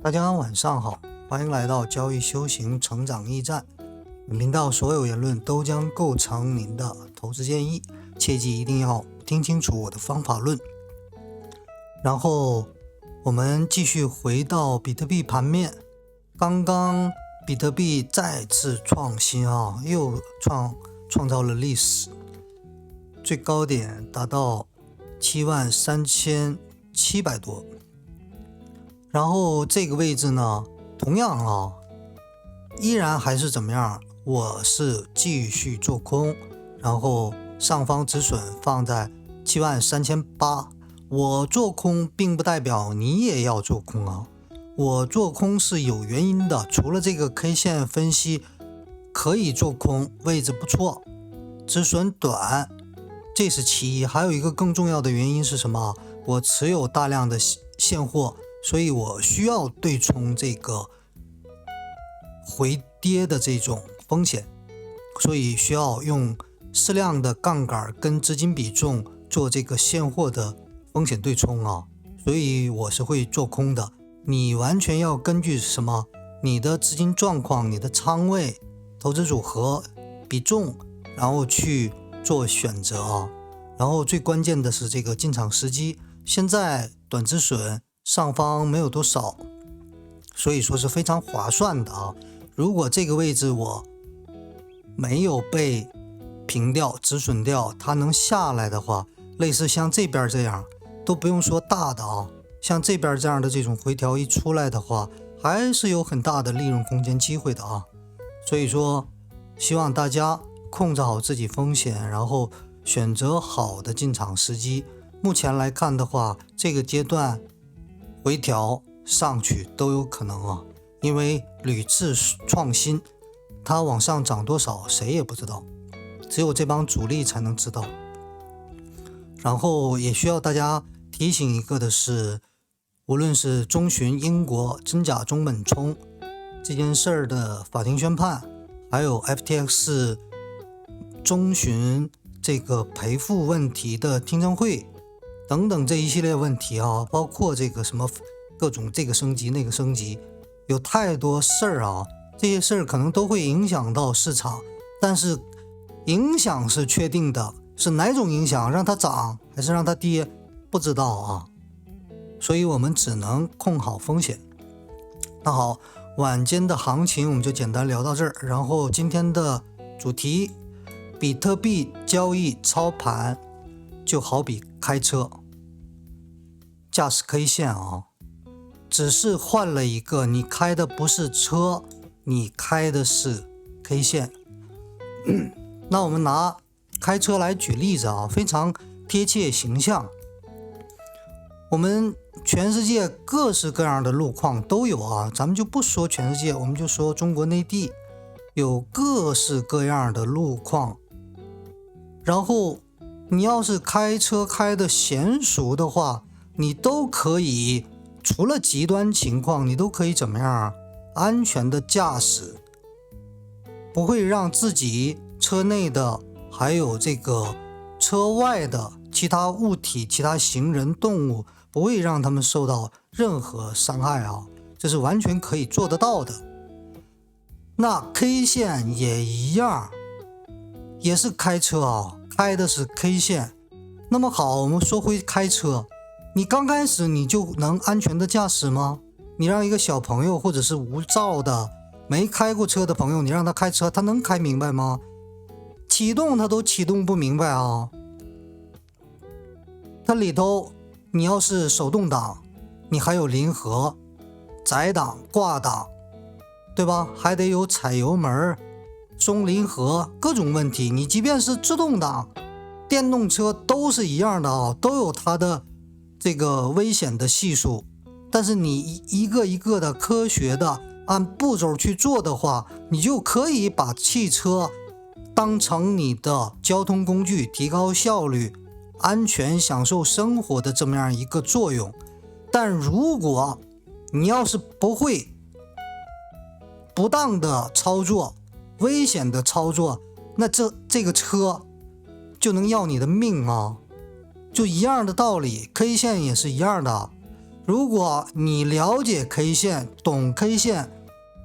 大家晚上好，欢迎来到交易修行成长驿站。本频道所有言论都将构成您的投资建议，切记一定要听清楚我的方法论。然后我们继续回到比特币盘面，刚刚比特币再次创新又创造了历史，最高点达到73700多。然后这个位置呢，同样依然还是怎么样？我是继续做空，然后上方止损放在73800。我做空并不代表你也要做空我做空是有原因的，除了这个 K 线分析可以做空，位置不错，止损短，这是其一。还有一个更重要的原因是什么？我持有大量的现货，所以我需要对冲这个回跌的这种风险，所以需要用适量的杠杆跟资金比重做这个现货的风险对冲所以我是会做空的。你完全要根据什么？你的资金状况、你的仓位、投资组合、比重，然后去做选择然后最关键的是这个进场时机。现在短止损上方没有多少，所以说是非常划算的如果这个位置我没有被平掉、止损掉，它能下来的话，类似像这边这样，都不用说大的像这边这样的这种回调一出来的话，还是有很大的利润空间机会的所以说希望大家控制好自己风险，然后选择好的进场时机。目前来看的话，这个阶段回调上去都有可能因为屡次创新，它往上涨多少谁也不知道，只有这帮主力才能知道。然后也需要大家提醒一个的是，无论是中旬英国真假中本聪这件事儿的法庭宣判，还有 FTX 中旬这个赔付问题的听证会等等这一系列问题包括这个什么各种这个升级那个升级，有太多事儿这些事儿可能都会影响到市场，但是影响是确定的，是哪种影响？让它涨还是让它跌？不知道所以我们只能控好风险。那好，晚间的行情我们就简单聊到这儿。然后今天的主题，比特币交易操盘就好比开车，驾驶 K 线只是换了一个，你开的不是车，你开的是 K 线。那我们拿开车来举例子非常贴切形象。我们全世界各式各样的路况都有咱们就不说全世界，我们就说中国内地有各式各样的路况。然后你要是开车开的娴熟的话，你都可以，除了极端情况，你都可以怎么样安全的驾驶，不会让自己车内的还有这个车外的其他物体、其他行人、动物，不会让他们受到任何伤害这是完全可以做得到的。那 K 线也一样，也是开车开的是 K 线。那么好，我们说回开车，你刚开始你就能安全的驾驶吗？你让一个小朋友或者是无照的没开过车的朋友，你让他开车，他能开明白吗？启动他都启动不明白它里头你要是手动挡，你还有离合、窄档、挂档，对吧？还得有踩油门、松离合，各种问题。你即便是自动挡，电动车都是一样的都有它的这个危险的系数。但是你一个一个的科学的按步骤去做的话，你就可以把汽车当成你的交通工具，提高效率、安全、享受生活的这么样一个作用。但如果你要是不会不当的操作、危险的操作，那这个车就能要你的命就一样的道理， K 线也是一样的。如果你了解 K 线，懂 K 线，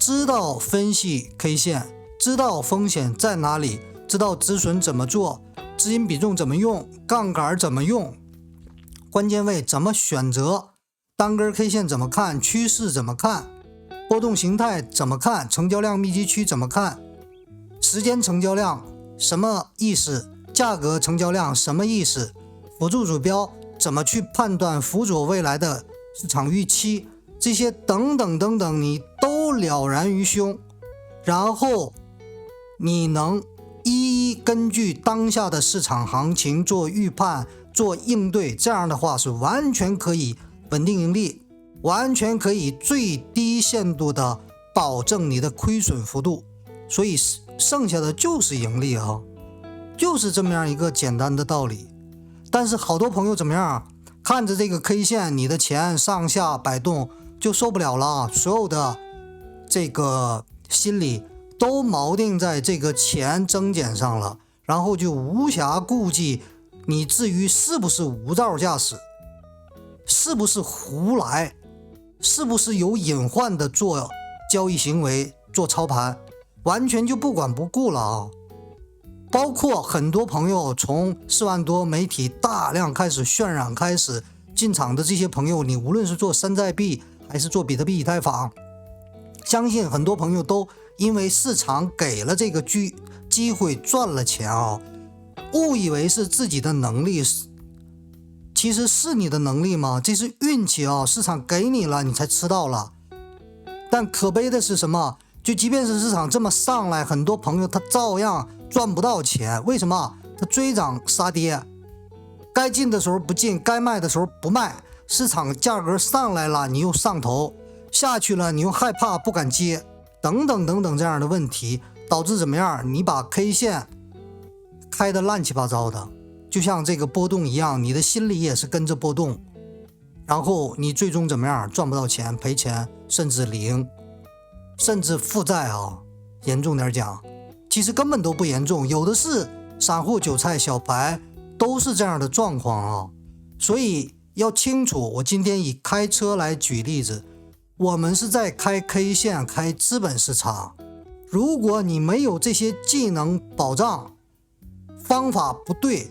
知道分析 K 线，知道风险在哪里，知道止损怎么做，资金比重怎么用，杠杆怎么用，关键位怎么选择，单根 K 线怎么看，趋势怎么看，波动形态怎么看，成交量密集区怎么看，时间成交量什么意思，价格成交量什么意思，辅助指标怎么去判断辅佐未来的市场预期，这些等等等等你都了然于胸，然后你能一一根据当下的市场行情做预判做应对，这样的话是完全可以稳定盈利，完全可以最低限度的保证你的亏损幅度，所以剩下的就是盈利啊，就是这么样一个简单的道理。但是好多朋友怎么样，看着这个 K 线，你的钱上下摆动就受不了了，所有的这个心理都锚定在这个钱增减上了，然后就无暇顾及你至于是不是无照驾驶，是不是胡来，是不是有隐患的做交易行为，做操盘，完全就不管不顾了啊！包括很多朋友从4万多媒体大量开始渲染开始进场的这些朋友，你无论是做山寨币还是做比特币以太坊，相信很多朋友都因为市场给了这个机会赚了钱啊，误以为是自己的能力，其实是你的能力吗？这是运气啊，市场给你了你才吃到了。但可悲的是什么？就即便是市场这么上来，很多朋友他照样赚不到钱。为什么？他追涨杀跌，该进的时候不进，该卖的时候不卖，市场价格上来了你又上头，下去了你又害怕不敢接，等等等等这样的问题，导致怎么样？你把 K 线开得乱七八糟的，就像这个波动一样，你的心里也是跟着波动，然后你最终怎么样？赚不到钱，赔钱，甚至零，甚至负债啊！严重点讲，其实根本都不严重，有的是散户、韭菜、小白都是这样的状况啊！所以要清楚，我今天以开车来举例子，我们是在开 K 线，开资本市场。如果你没有这些技能保障，方法不对，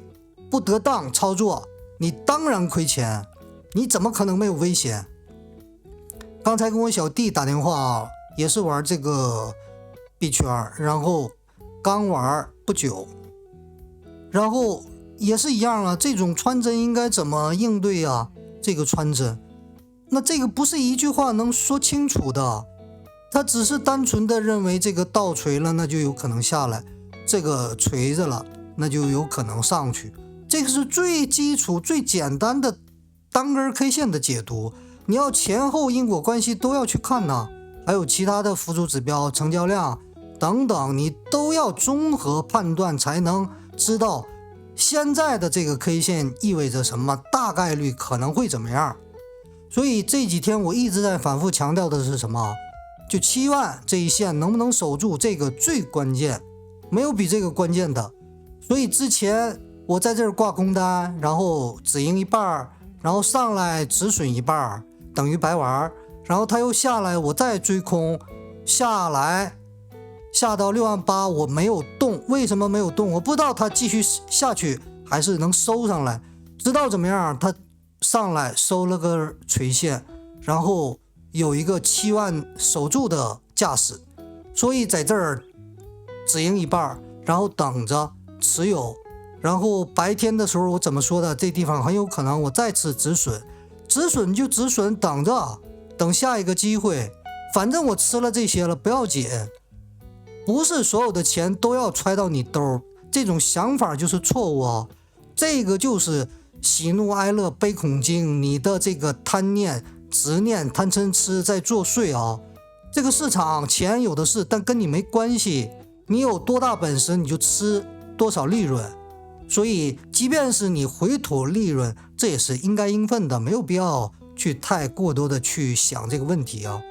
不得当操作，你当然亏钱，你怎么可能没有危险？刚才跟我小弟打电话啊，也是玩这个币圈，然后刚玩不久，然后也是一样啊，这种穿针应该怎么应对啊？这个穿针，那这个不是一句话能说清楚的，他只是单纯的认为这个倒锤了，那就有可能下来，这个锤着了，那就有可能上去，这个是最基础最简单的单根 K 线的解读，你要前后因果关系都要去看呢，还有其他的辅助指标、成交量等等，你都要综合判断，才能知道现在的这个 K 线意味着什么，大概率可能会怎么样。所以这几天我一直在反复强调的是什么？就7万这一线能不能守住，这个最关键，没有比这个关键的。所以之前我在这儿挂空单，然后止盈一半，然后上来止损一半，等于白玩，然后它又下来，我再追空下来，下到6万8，我没有动。为什么没有动？我不知道它继续下去还是能收上来，知道怎么样？它上来收了个垂线，然后有一个7万守住的架势，所以在这儿止盈一半，然后等着持有。然后白天的时候我怎么说的？这地方很有可能我再次止损，止损就止损，等着等下一个机会，反正我吃了这些了，不要紧。不是所有的钱都要揣到你兜，这种想法就是错误啊！这个就是喜怒哀乐悲恐惊，你的这个贪念、执念、贪嗔痴在作祟啊！这个市场钱有的是，但跟你没关系，你有多大本事你就吃多少利润。所以即便是你回吐利润，这也是应该应分的，没有必要去太过多的去想这个问题啊。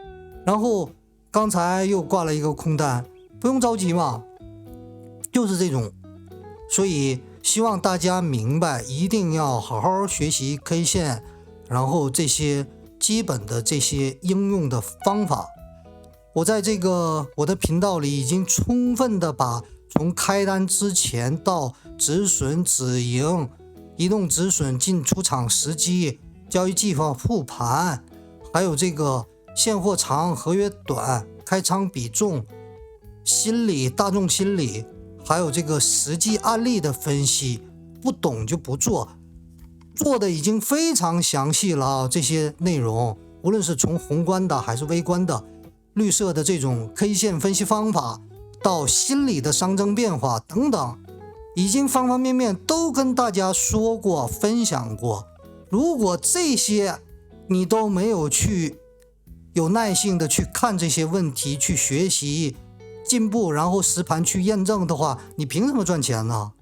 然后刚才又挂了一个空单，不用着急嘛，就是这种。所以希望大家明白，一定要好好学习 K 线，然后这些基本的这些应用的方法。我在我的频道里已经充分的把从开单之前到止损、止盈、移动止损、进出场时机、交易计划、复盘，还有现货长、合约短、开仓比重、心理、大众心理，还有实际案例的分析，不懂就不做，做的已经非常详细了啊！这些内容，无论是从宏观的还是微观的，绿色的这种 K 线分析方法，到心理的熵增变化等等，已经方方面面都跟大家说过、分享过。如果这些你都没有去有耐性的去看这些问题，去学习进步，然后实盘去验证的话，你凭什么赚钱呢？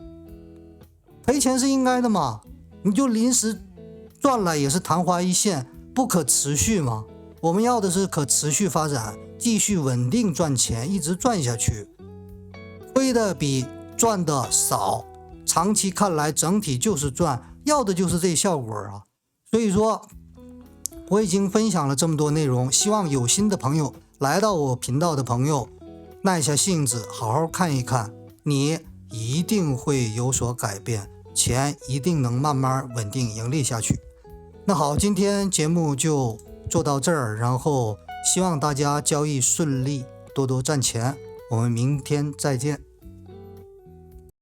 赔钱是应该的嘛，你就临时赚了也是昙花一现，不可持续嘛。我们要的是可持续发展，继续稳定赚钱，一直赚下去。亏的比赚的少，长期看来整体就是赚，要的就是这效果啊。所以说我已经分享了这么多内容，希望有心的朋友，来到我频道的朋友，耐下性子好好看一看，你一定会有所改变，钱一定能慢慢稳定盈利下去。那好，今天节目就做到这儿，然后希望大家交易顺利，多多赚钱，我们明天再见。